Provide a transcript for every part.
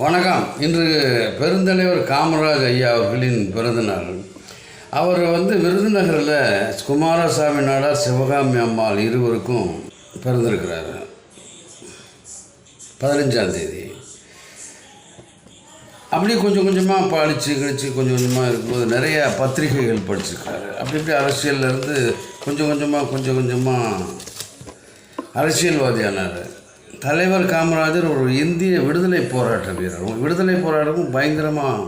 வணக்கம். இன்று பெருந்தலைவர் காமராஜ் ஐயா அவர்களின் பிறந்தநாள். அவர் விருதுநகரில் குமாரசாமி நாடார், சிவகாமி அம்மாள் இருவருக்கும் பிறந்திருக்கிறார். 15ஆம் தேதி. அப்படியே கொஞ்சம் கொஞ்சமாக கழிச்சு கொஞ்சம் கொஞ்சமாக இருக்கும்போது நிறைய பத்திரிகைகள் படிச்சிருக்காரு. அப்படி அரசியல்லேருந்து கொஞ்சம் கொஞ்சமாக அரசியல்வாதியானார். தலைவர் காமராஜர் ஒரு இந்திய விடுதலை போராட்ட வீரர். விடுதலை போராட்டமும் பயங்கரமாக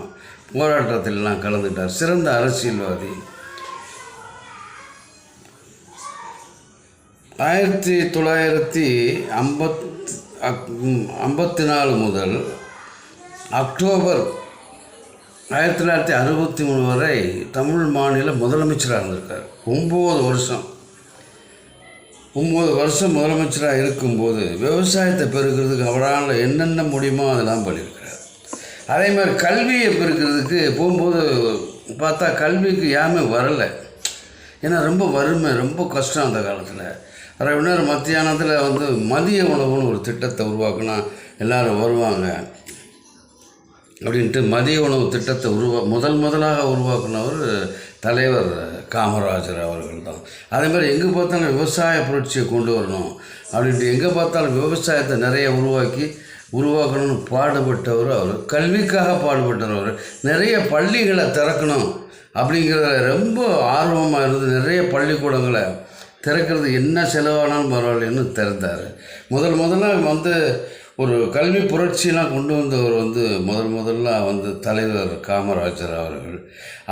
போராட்டத்திலாம் கலந்துட்டார். சிறந்த அரசியல்வாதி. 1954 முதல் அக்டோபர் 1963 வரை தமிழ் மாநில முதலமைச்சராக இருந்திருக்கார். 9 வருஷம் முதலமைச்சராக இருக்கும்போது விவசாயத்தை பெருக்கிறதுக்கு அவரால் என்னென்ன முடியுமோ அதெல்லாம் பண்ணியிருக்கிறார். அதே மாதிரி கல்வியை பெருக்கிறதுக்கு போகும்போது பார்த்தா கல்விக்கு யாருமே வரலை. ஏன்னா ரொம்ப வறுமை, ரொம்ப கஷ்டம் அந்த காலத்தில். அரை மத்தியானத்தில் மதிய உணவுன்னு ஒரு திட்டத்தை உருவாக்குனா எல்லோரும் வருவாங்க அப்படின்ட்டு மதிய உணவு திட்டத்தை முதலாக உருவாக்குனவர் தலைவர் காமராஜர் அவர்கள் தான். அதே மாதிரி எங்கே பார்த்தாலும் விவசாய புரட்சியை கொண்டு வரணும் அப்படின்ட்டு எங்கே பார்த்தாலும் விவசாயத்தை நிறைய உருவாக்கணும்னு பாடுபட்டவர் அவர். கல்விக்காக பாடுபட்டவர். நிறைய பள்ளிகளை திறக்கணும் அப்படிங்கிறத ரொம்ப ஆர்வமாக இருந்து நிறைய பள்ளிக்கூடங்களை திறக்கிறது என்ன செலவானாலும் பரவாயில்லன்னு திறந்தார். முதல்ல ஒரு கல்வி புரட்சியெலாம் கொண்டு வந்தவர் முதல்ல தலைவர் காமராஜர் அவர்கள்.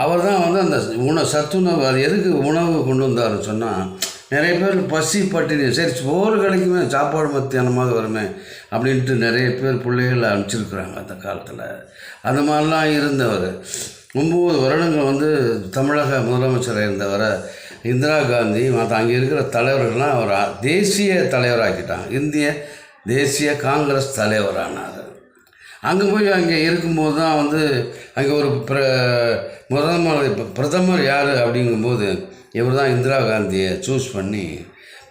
அவர் தான் அந்த சத்துணவு, அது எதுக்கு உணவு கொண்டு வந்தாருன்னு சொன்னால், நிறைய பேர் பசி பட்டினி, சரி சோறு கிடைக்குமே, சாப்பாடு மத்தியானமாக வருமே அப்படின்ட்டு நிறைய பேர் பிள்ளைகளை அனுப்பிச்சிருக்கிறாங்க அந்த காலத்தில். அந்த மாதிரிலாம் இருந்தவர். 9 வருடங்கள் தமிழக முதலமைச்சராக இருந்தவரை இந்திரா காந்தி மற்ற அங்கே இருக்கிற தலைவர்கள்லாம் அவர் தேசிய தலைவராக்கிட்டாங்க. இந்திய தேசிய காங்கிரஸ் தலைவரானார். அங்கே இருக்கும்போது தான் அங்கே ஒரு பிரதமர் யார் அப்படிங்கும்போது இவர் தான் இந்திரா காந்தியை சூஸ் பண்ணி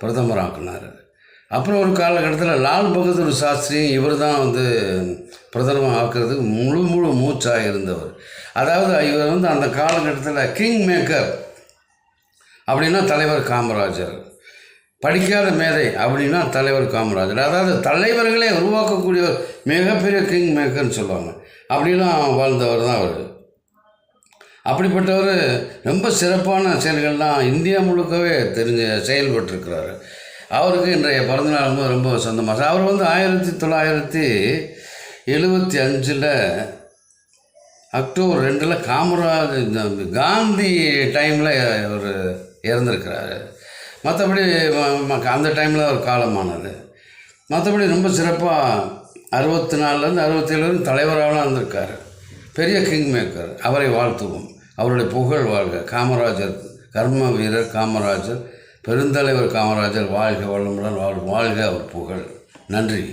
பிரதமர் ஆக்கினார். அப்புறம் ஒரு காலகட்டத்தில் லால் பகதூர் சாஸ்திரி இவர் தான் பிரதமர் ஆக்கிறதுக்கு முழு மூச்சாக இருந்தவர். அதாவது இவர் அந்த காலகட்டத்தில் கிங் மேக்கர் அப்படின்னா தலைவர் காமராஜர், படிக்காத மேதை அப்படின்னா தலைவர் காமராஜர். அதாவது தலைவர்களே உருவாக்கக்கூடிய மிகப்பெரிய கிங் மேக்கர்னு சொல்லுவாங்க. அப்படிலாம் வாழ்ந்தவர் தான் அவர். அப்படிப்பட்டவர் ரொம்ப சிறப்பான செயல்கள்லாம் இந்தியா முழுக்கவே செயல்பட்டுருக்கிறார். அவருக்கு இன்றைய பிறந்தநாள் ரொம்ப சொந்தமாக. அவர் 1975 அக்டோபர் 2 காந்தி டைமில் அவர் இறந்துருக்கிறாரு. மற்றபடி அந்த டைமில் அவர் காலமானது. மற்றபடி ரொம்ப சிறப்பாக 64 67 வரைக்கும் தலைவராகலாம் இருந்திருக்கார். பெரிய கிங் மேக்கர். அவரை வாழ்த்துவோம். அவருடைய புகழ் வாழ்க. காமராஜர், கர்ம வீரர் காமராஜர், பெருந்தலைவர் காமராஜர் வாழ்க, வளமுடன் வாழ்க அவர் புகழ். நன்றி.